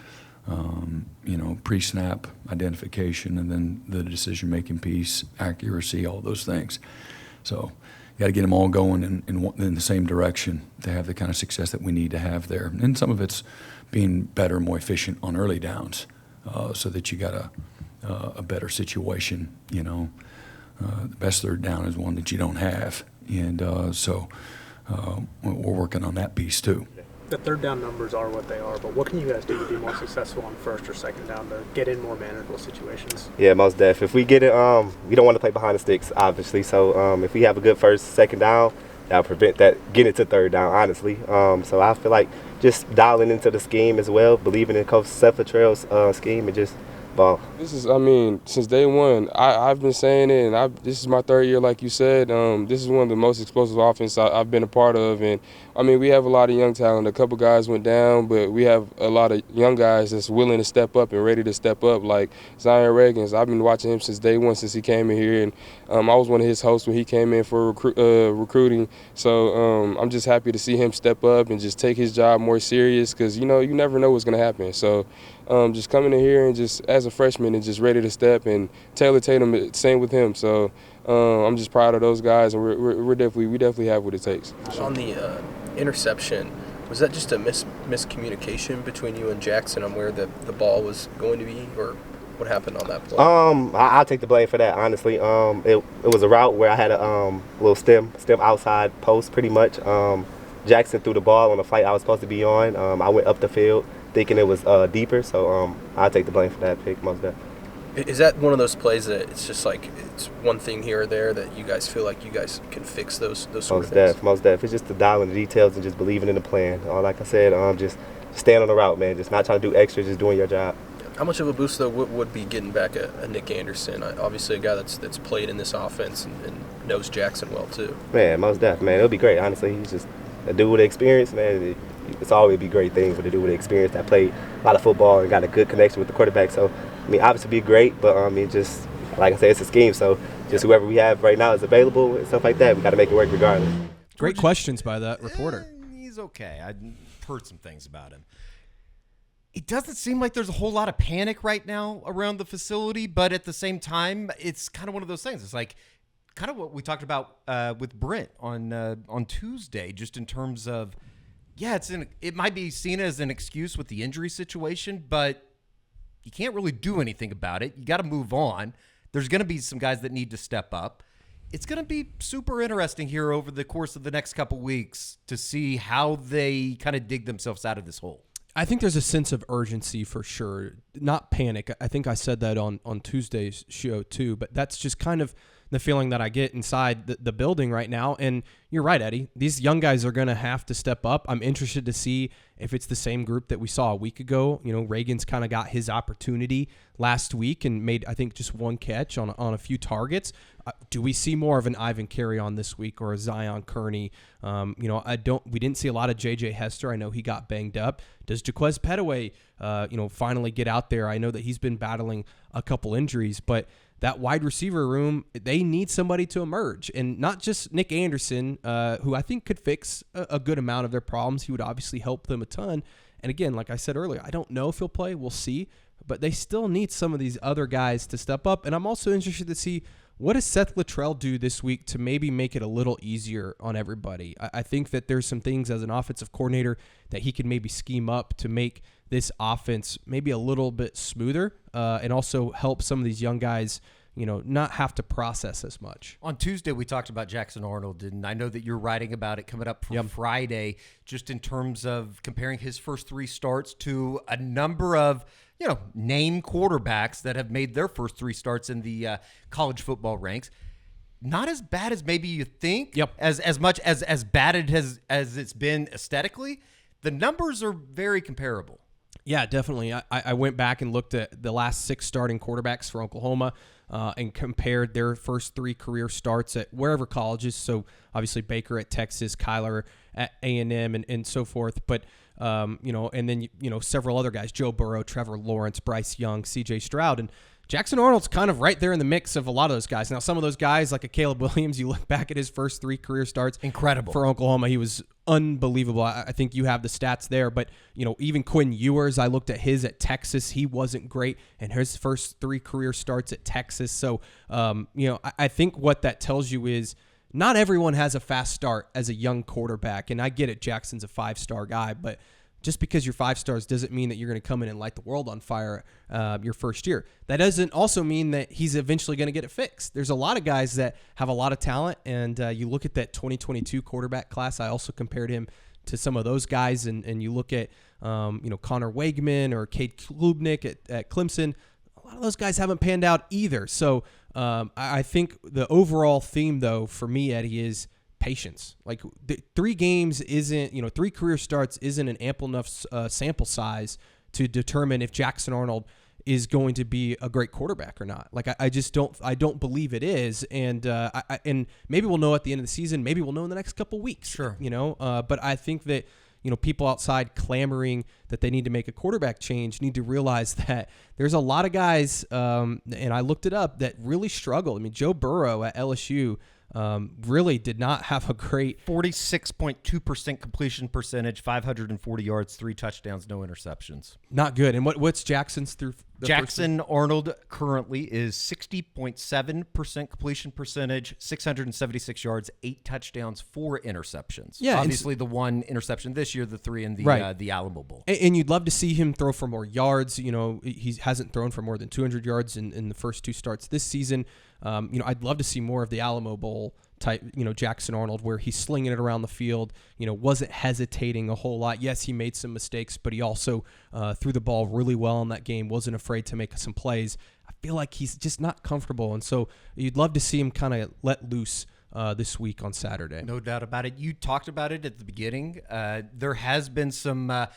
pre-snap identification, and then the decision-making piece, accuracy, all those things. So you got to get them all going in the same direction to have the kind of success that we need to have there. And some of it's being better, more efficient on early downs, so that you got a better situation. The best 3rd down is one that you don't have, and so we're working on that piece too. The 3rd down numbers are what they are, but what can you guys do to be more successful on 1st or 2nd down to get in more manageable situations? Yeah, most def. If we get it, we don't want to play behind the sticks, obviously. So if we have a good 1st, 2nd down, that'll prevent that getting to 3rd down, honestly. So I feel like just dialing into the scheme as well, believing in Coach Cephatrell's scheme, and just ball. This is, since day one, I've been saying it, and this is my 3rd year, like you said. This is one of the most explosive offenses I've been a part of, and we have a lot of young talent. A couple guys went down, but we have a lot of young guys that's willing to step up and ready to step up, like Zion Reagans. I've been watching him since day one, since he came in here, and I was one of his hosts when he came in for recruiting. So I'm just happy to see him step up and just take his job more serious, because you never know what's going to happen. So just coming in here and just as a freshman and just ready to step, and Taylor Tatum, same with him. So I'm just proud of those guys, and we definitely have what it takes. On the interception, was that just a miscommunication between you and Jackson on where the ball was going to be, or what happened on that play? I'll take the blame for that, honestly. It was a route where I had a little stem outside post, pretty much. Jackson threw the ball on a flight I was supposed to be on. I went up the field thinking it was deeper, so I'll take the blame for that pick, most definitely. Is that one of those plays that it's just like it's one thing here or there that you guys feel like you guys can fix those sort of things? Most def. It's just the dialing the details and just believing in the plan. Like I said, just staying on the route, man. Just not trying to do extra, just doing your job. How much of a boost, though, would be getting back a Nick Anderson? Obviously, a guy that's played in this offense and knows Jackson well, too. Man, most definitely, man. It'll be great, honestly. He's just a dude with experience, man. It's always be great things with a dude with experience that played a lot of football and got a good connection with the quarterback. So, I mean, obviously be great, but just, like I said, it's a scheme. So just whoever we have right now is available and stuff like that. We got to make it work regardless. Great questions by that reporter. He's okay. I've heard some things about him. It doesn't seem like there's a whole lot of panic right now around the facility, but at the same time, it's kind of one of those things. It's like kind of what we talked about with Brent on Tuesday, just in terms of, it might be seen as an excuse with the injury situation, but you can't really do anything about it. You got to move on. There's going to be some guys that need to step up. It's going to be super interesting here over the course of the next couple weeks to see how they kind of dig themselves out of this hole. I think there's a sense of urgency for sure, not panic. I think I said that on Tuesday's show too, but that's just kind of the feeling that I get inside the building right now. And you're right, Eddie. These young guys are going to have to step up. I'm interested to see if it's the same group that we saw a week ago. You know, Reagan's kind of got his opportunity last week and made, I think, just one catch on a few targets. Do we see more of an Ivan Carry-On this week or a Zion Kearney? We didn't see a lot of J.J. Hester. I know he got banged up. Does Jaquez Petaway, finally get out there? I know that he's been battling a couple injuries, but that wide receiver room, they need somebody to emerge. And not just Nick Anderson, who I think could fix a good amount of their problems. He would obviously help them a ton. And again, like I said earlier, I don't know if he'll play. We'll see. But they still need some of these other guys to step up. And I'm also interested to see, what does Seth Luttrell do this week to maybe make it a little easier on everybody? I think that there's some things as an offensive coordinator that he can maybe scheme up to make this offense maybe a little bit smoother and also help some of these young guys, not have to process as much. On Tuesday, we talked about Jackson Arnold, and I know that you're writing about it coming up for Friday, just in terms of comparing his first three starts to a number of name quarterbacks that have made their first three starts in the college football ranks. Not as bad as maybe you think. Yep. As much as bad as it's been aesthetically, the numbers are very comparable. Yeah, definitely. I went back and looked at the last 6 starting quarterbacks for Oklahoma and compared their first 3 career starts at wherever colleges. So obviously Baker at Texas, Kyler at A&M, and so forth. But and then several other guys: Joe Burrow, Trevor Lawrence, Bryce Young, C.J. Stroud, and Jackson Arnold's kind of right there in the mix of a lot of those guys. Now, some of those guys, like a Caleb Williams, you look back at his first 3 career starts. Incredible. For Oklahoma, he was unbelievable. I think you have the stats there. But, even Quinn Ewers, I looked at his at Texas. He wasn't great. And his first 3 career starts at Texas. So, I think what that tells you is not everyone has a fast start as a young quarterback. And I get it, Jackson's a 5-star guy, but just because you're 5 stars doesn't mean that you're going to come in and light the world on fire your first year. That doesn't also mean that he's eventually going to get it fixed. There's a lot of guys that have a lot of talent, and you look at that 2022 quarterback class. I also compared him to some of those guys, and you look at Connor Wakeman or Cade Klubnik at Clemson. A lot of those guys haven't panned out either. So I think the overall theme, though, for me, Eddie, is patience. Like 3 games isn't, 3 career starts isn't an ample enough sample size to determine if Jackson Arnold is going to be a great quarterback or not. Like I don't believe it is. And and maybe we'll know at the end of the season. Maybe we'll know in the next couple weeks. Sure. But I think that people outside clamoring that they need to make a quarterback change need to realize that there's a lot of guys, and I looked it up, that really struggle. I mean, Joe Burrow at LSU really did not have a great 46.2% completion percentage, 540 yards, 3 touchdowns, no interceptions. Not good. And what's Jackson's through? Jackson Arnold currently is 60.7% completion percentage, 676 yards, 8 touchdowns, 4 interceptions. Yeah, obviously the 1 interception this year, the 3 in the Alamo Bowl. And you'd love to see him throw for more yards. He hasn't thrown for more than 200 yards in the first 2 starts this season. I'd love to see more of the Alamo Bowl type, Jackson Arnold, where he's slinging it around the field, wasn't hesitating a whole lot. Yes, he made some mistakes, but he also threw the ball really well in that game, wasn't afraid to make some plays. I feel like he's just not comfortable, and so you'd love to see him kind of let loose this week on Saturday. No doubt about it. You talked about it at the beginning. There has been some,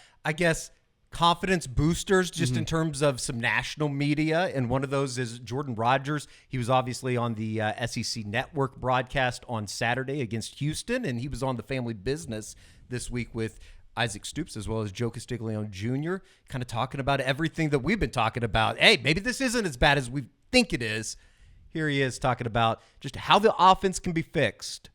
confidence boosters just in terms of some national media, and one of those is Jordan Rodgers. He was obviously on the SEC Network broadcast on Saturday against Houston, and he was on the Family Business this week with Isaac Stoops as well as Joe Castiglione Jr., kind of talking about everything that we've been talking about. Hey, maybe this isn't as bad as we think it is. Here he is talking about just how the offense can be fixed.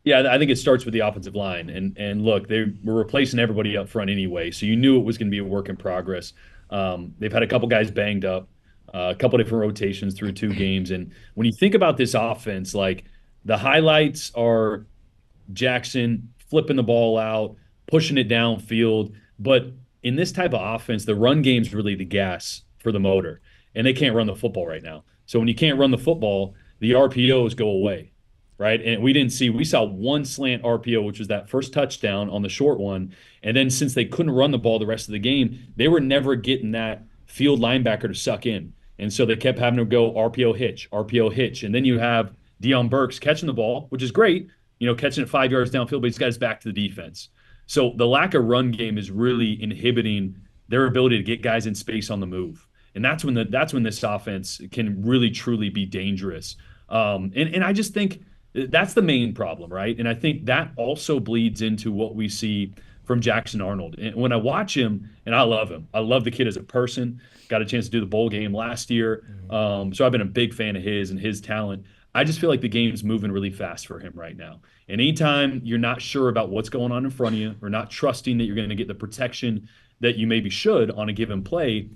Yeah, I think it starts with the offensive line. And look, they were replacing everybody up front anyway, so you knew it was going to be a work in progress. They've had a couple guys banged up, a couple different rotations through 2 games. And when you think about this offense, like the highlights are Jackson flipping the ball out, pushing it downfield. But in this type of offense, the run game's really the gas for the motor. And they can't run the football right now. So when you can't run the football, the RPOs go away. Right. And we saw one slant RPO, which was that first touchdown on the short one. And then since they couldn't run the ball the rest of the game, they were never getting that field linebacker to suck in. And so they kept having to go RPO hitch. And then you have Deion Burks catching the ball, which is great, catching it 5 yards downfield, but he's got his back to the defense. So the lack of run game is really inhibiting their ability to get guys in space on the move. And that's when this offense can really, truly be dangerous. And I just think that's the main problem, right? And I think that also bleeds into what we see from Jackson Arnold. And when I watch him, and I love him. I love the kid as a person. Got a chance to do the bowl game last year. So I've been a big fan of his and his talent. I just feel like the game's moving really fast for him right now. And anytime you're not sure about what's going on in front of you or not trusting that you're going to get the protection that you maybe should on a given play,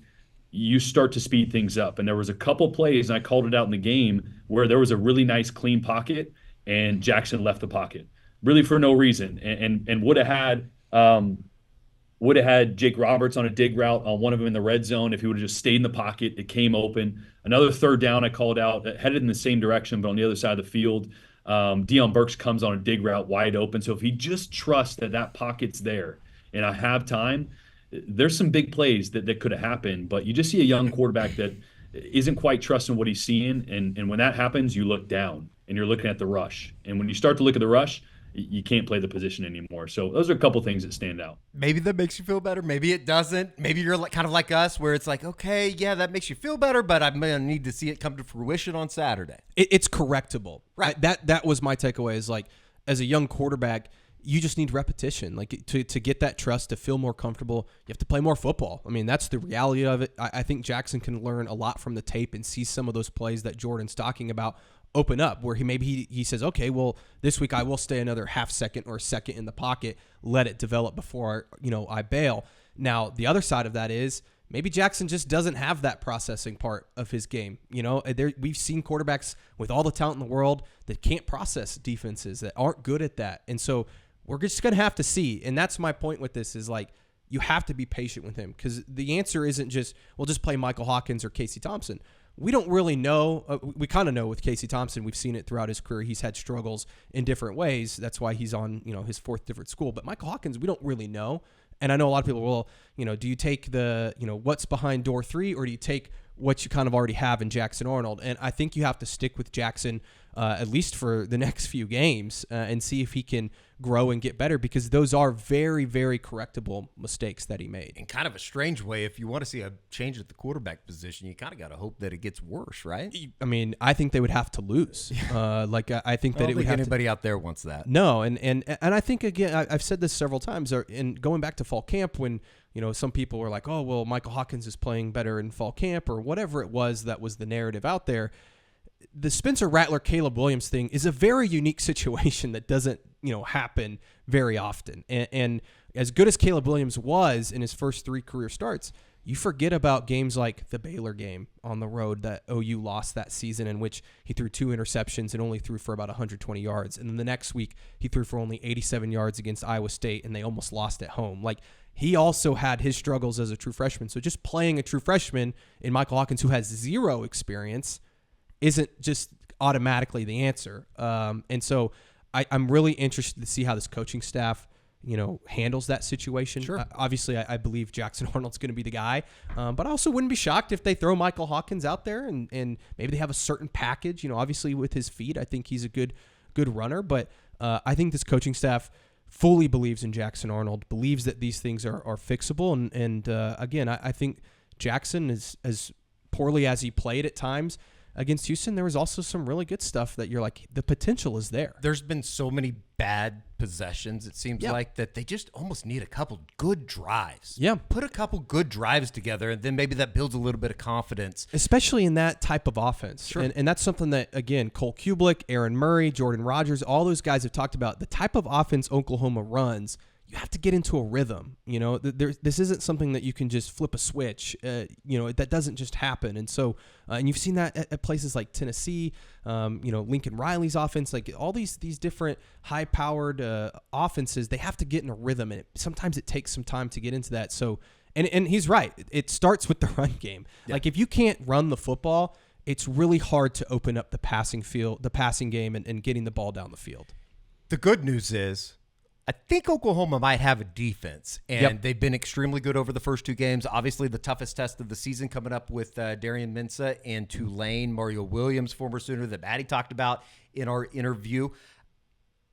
you start to speed things up. And there was a couple plays, and I called it out in the game, where there was a really nice clean pocket and Jackson left the pocket really for no reason, and would have had Jake Roberts on a dig route on one of them in the red zone if he would have just stayed in the pocket. It came open. Another third down I called out, headed in the same direction but on the other side of the field. Deion Burks comes on a dig route wide open. So if he just trusts that pocket's there and I have time, there's some big plays that could have happened. But you just see a young quarterback that isn't quite trusting what he's seeing, and when that happens, you look down and you're looking at the rush. And when you start to look at the rush, you can't play the position anymore. So those are a couple things that stand out. Maybe that makes you feel better. Maybe it doesn't. Maybe you're kind of like us, where it's like, okay, yeah, that makes you feel better, but I'm going to need to see it come to fruition on Saturday. It's correctable. Right. That was my takeaway, is like, as a young quarterback, you just need repetition. Like, to get that trust, to feel more comfortable, you have to play more football. I mean, that's the reality of it. I think Jackson can learn a lot from the tape and see some of those plays that Jordan's talking about open up, where he says, okay, well, this week I will stay another half second or a second in the pocket, let it develop before I bail. Now, the other side of that is maybe Jackson just doesn't have that processing part of his game. We've seen quarterbacks with all the talent in the world that can't process defenses, that aren't good at that. And so we're just going to have to see. And that's my point with this, is like, you have to be patient with him, because the answer isn't just, well, just play Michael Hawkins or Casey Thompson. We don't really know. We kind of know with Casey Thompson. We've seen it throughout his career. He's had struggles in different ways. That's why he's on, his fourth different school. But Michael Hawkins, we don't really know. And I know a lot of people will, do you take the, what's behind door 3, or do you take what you kind of already have in Jackson Arnold? And I think you have to stick with Jackson at least for the next few games and see if he can grow and get better, because those are very, very correctable mistakes that he made. In kind of a strange way, if you want to see a change at the quarterback position, you kind of got to hope that it gets worse, right? I mean, I think they would have to lose. I think that it would have anybody out there wants that. No, and I think, again, I've said this several times, and going back to fall camp, when some people were like, oh, well, Michael Hawkins is playing better in fall camp, or whatever it was that was the narrative out there. The Spencer Rattler, Caleb Williams thing is a very unique situation that doesn't, happen very often. And as good as Caleb Williams was in his first 3 career starts, you forget about games like the Baylor game on the road that OU lost that season, in which he threw 2 interceptions and only threw for about 120 yards. And then the next week, he threw for only 87 yards against Iowa State, and they almost lost at home. Like, he also had his struggles as a true freshman. So just playing a true freshman in Michael Hawkins, who has 0 experience, isn't just automatically the answer. And so I'm really interested to see how this coaching staff, handles that situation. Sure. Obviously, I believe Jackson Arnold's going to be the guy. But I also wouldn't be shocked if they throw Michael Hawkins out there and maybe they have a certain package. Obviously with his feet, I think he's a good runner. But I think this coaching staff, fully believes in Jackson Arnold, believes that these things are fixable. And again, I think Jackson is as poorly as he played at times against Houston, there was also some really good stuff that you're like, the potential is there. There's been so many bad possessions, it seems like, that they just almost need a couple good drives. Yeah. Put a couple good drives together, and then maybe that builds a little bit of confidence. Especially in that type of offense. Sure. And that's something that, again, Cole Cubelic, Aaron Murray, Jordan Rodgers, all those guys have talked about. The type of offense Oklahoma runs, you have to get into a rhythm. This isn't something that you can just flip a switch. That doesn't just happen. And so, and you've seen that at places like Tennessee, Lincoln Riley's offense, like all these different high-powered offenses, they have to get in a rhythm. And sometimes it takes some time to get into that. So, and he's right. It starts with the run game. Yeah. Like if you can't run the football, it's really hard to open up the passing game and getting the ball down the field. The good news is, I think Oklahoma might have a defense, and they've been extremely good over the first two games. Obviously, the toughest test of the season coming up with Darian Mensah and Tulane. Mario Williams, former Sooner, that Maddy talked about in our interview.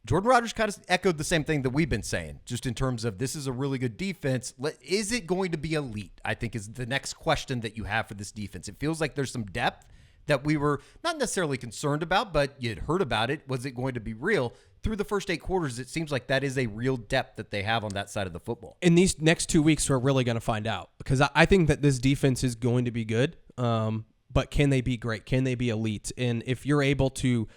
Jordan Rodgers kind of echoed the same thing that we've been saying, just in terms of this is a really good defense. Is it going to be elite, I think, is the next question that you have for this defense. It feels like there's some depth that we were not necessarily concerned about, but you'd heard about it. Was it going to be real? Through the first 8 quarters, it seems like that is a real depth that they have on that side of the football. In these next 2 weeks, we're really going to find out, because I think that this defense is going to be good, but can they be great? Can they be elite? And if you're able to,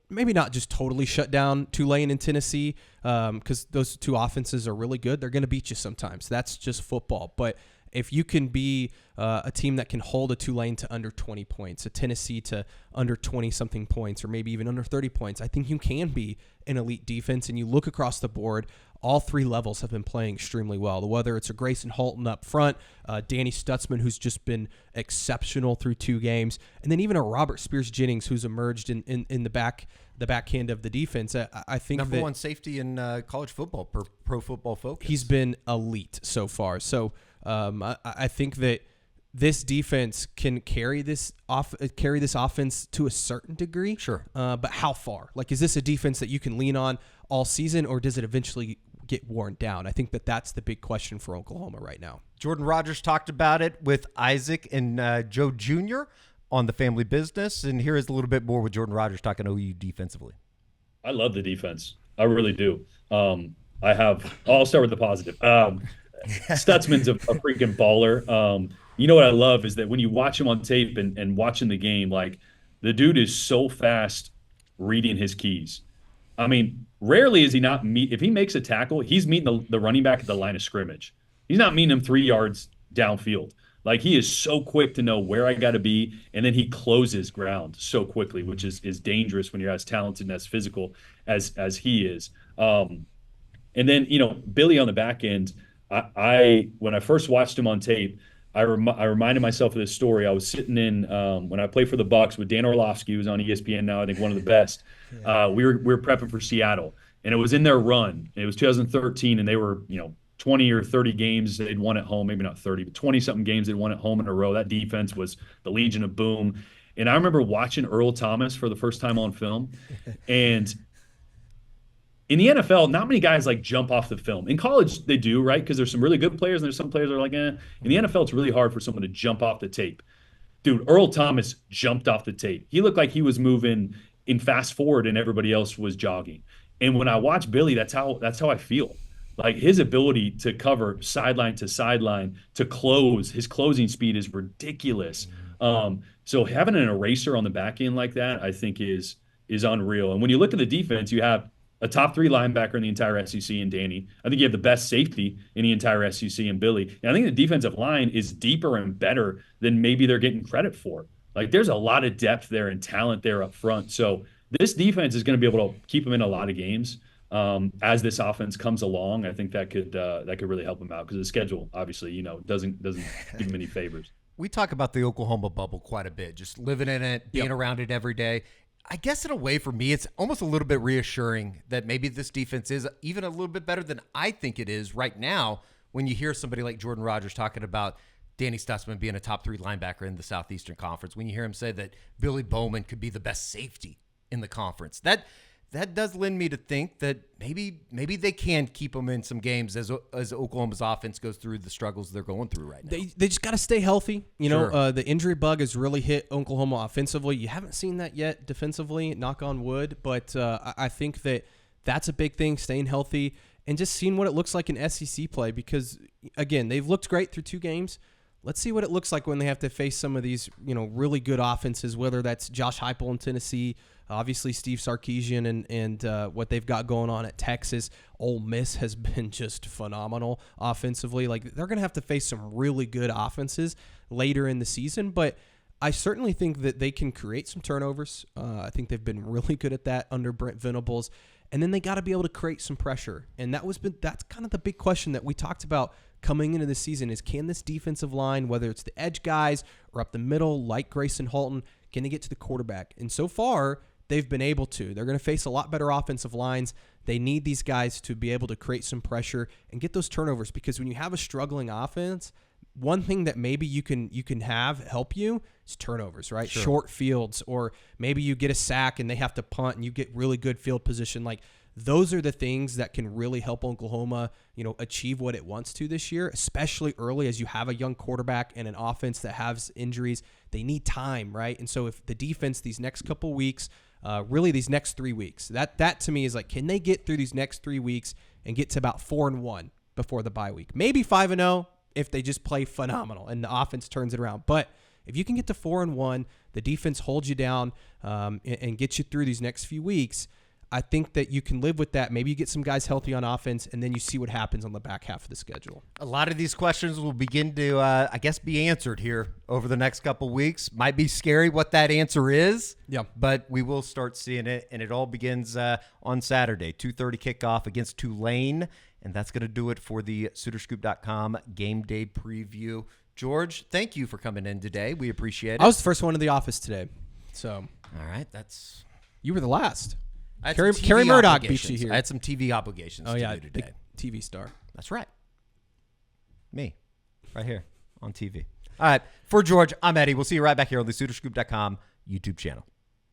maybe not just totally shut down Tulane and Tennessee, because those two offenses are really good, they're going to beat you sometimes. That's just football. But if you can be a team that can hold a Tulane to under 20 points, a Tennessee to under 20-something points, or maybe even under 30 points, I think you can be an elite defense. And you look across the board, all 3 levels have been playing extremely well. Whether it's a Grayson Halton up front, Danny Stutzman, who's just been exceptional through 2 games, and then even a Robert Spears-Jennings, who's emerged in the back end of the defense. I think number 1 safety in college football per Pro Football Focus. He's been elite so far. So I think that this defense can carry this offense to a certain degree. Sure. But how far? Like, is this a defense that you can lean on all season, or does it eventually get worn down? I think that's the big question for Oklahoma right now. Jordan Rodgers talked about it with Isaac and Joe Jr. on the Family Business, and here is a little bit more with Jordan Rodgers talking OU defensively. I love the defense. I really do. I'll start with the positive. Stutzman's a freaking baller. What I love is that when you watch him on tape and watching the game, like, the dude is so fast reading his keys. I mean, rarely is he not if he makes a tackle, he's meeting the running back at the line of scrimmage. He's not meeting him 3 yards downfield. Like, he is so quick to know where I got to be, and then he closes ground so quickly, which is dangerous when you're as talented and as physical as he is. And then, Billy on the back end, when I first watched him on tape, I reminded myself of this story. I was sitting in when I played for the Bucs with Dan Orlovsky, who's on ESPN now, I think one of the best. We were prepping for Seattle, and it was in their run. It was 2013, and they were 20 or 30 games they'd won at home, maybe not 30, but 20-something games they'd won at home in a row. That defense was the Legion of Boom. And I remember watching Earl Thomas for the first time on film, and in the NFL, not many guys jump off the film. In college, they do, right? Because there's some really good players, and there's some players that are like, eh. In the NFL, it's really hard for someone to jump off the tape. Dude, Earl Thomas jumped off the tape. He looked like he was moving in fast forward, and everybody else was jogging. And when I watch Billy, that's how I feel. Like, his ability to cover sideline to sideline, to close, his closing speed is ridiculous. So having an eraser on the back end like that, I think is unreal. And when you look at the defense, you have a top 3 linebacker in the entire SEC in Danny. I think you have the best safety in the entire SEC in Billy. And I think the defensive line is deeper and better than maybe they're getting credit for. Like, there's a lot of depth there and talent there up front. So this defense is going to be able to keep them in a lot of games. As this offense comes along, I think that could really help them out, because the schedule, obviously, doesn't give them any favors. We talk about the Oklahoma bubble quite a bit, just living in it, being around it every day. I guess in a way for me, it's almost a little bit reassuring that maybe this defense is even a little bit better than I think it is right now, when you hear somebody like Jordan Rodgers talking about Danny Stutzman being a top 3 linebacker in the Southeastern Conference, when you hear him say that Billy Bowman could be the best safety in the conference. that does lend me to think that maybe they can keep them in some games as Oklahoma's offense goes through the struggles they're going through right now. They just got to stay healthy. You know, Sure. the injury bug has really hit Oklahoma offensively. You haven't seen that yet defensively, knock on wood, but I think that's a big thing, staying healthy and just seeing what it looks like in SEC play because, again, they've looked great through 2 games. Let's see what it looks like when they have to face some of these, really good offenses, whether that's Josh Heupel in Tennessee, obviously Steve Sarkisian and what they've got going on at Texas. Ole Miss has been just phenomenal offensively. Like, they're going to have to face some really good offenses later in the season, but I certainly think that they can create some turnovers. I think they've been really good at that under Brent Venables. And then they got to be able to create some pressure. And that's kind of the big question that we talked about coming into the season is, can this defensive line, whether it's the edge guys or up the middle like Grayson Halton, can they get to the quarterback? And so far, they've been able to. They're going to face a lot better offensive lines. They need these guys to be able to create some pressure and get those turnovers because when you have a struggling offense, one thing that maybe you can help you is turnovers, right? Sure. Short fields, or maybe you get a sack and they have to punt and you get really good field position. Like, those are the things that can really help Oklahoma, achieve what it wants to this year, especially early as you have a young quarterback and an offense that has injuries. They need time, right? And so if the defense these next couple weeks, really these next 3 weeks, that to me is like, can they get through these next 3 weeks and get to about 4-1 before the bye week? Maybe 5-0 if they just play phenomenal and the offense turns it around. But if you can get to 4-1, the defense holds you down and gets you through these next few weeks, I think that you can live with that. Maybe you get some guys healthy on offense, and then you see what happens on the back half of the schedule. A lot of these questions will begin to, be answered here over the next couple weeks. Might be scary what that answer is, but we will start seeing it, and it all begins on Saturday, 2:30 kickoff against Tulane, and that's going to do it for the Soonerscoop.com Game Day Preview. George, thank you for coming in today. We appreciate it. I was the first one in the office today, so. All right, You were the last. Carrie Murdoch beat you here. I had some TV obligations to do today. TV star. That's right. Me. Right here on TV. All right. For George, I'm Eddie. We'll see you right back here on the Soonerscoop.com YouTube channel.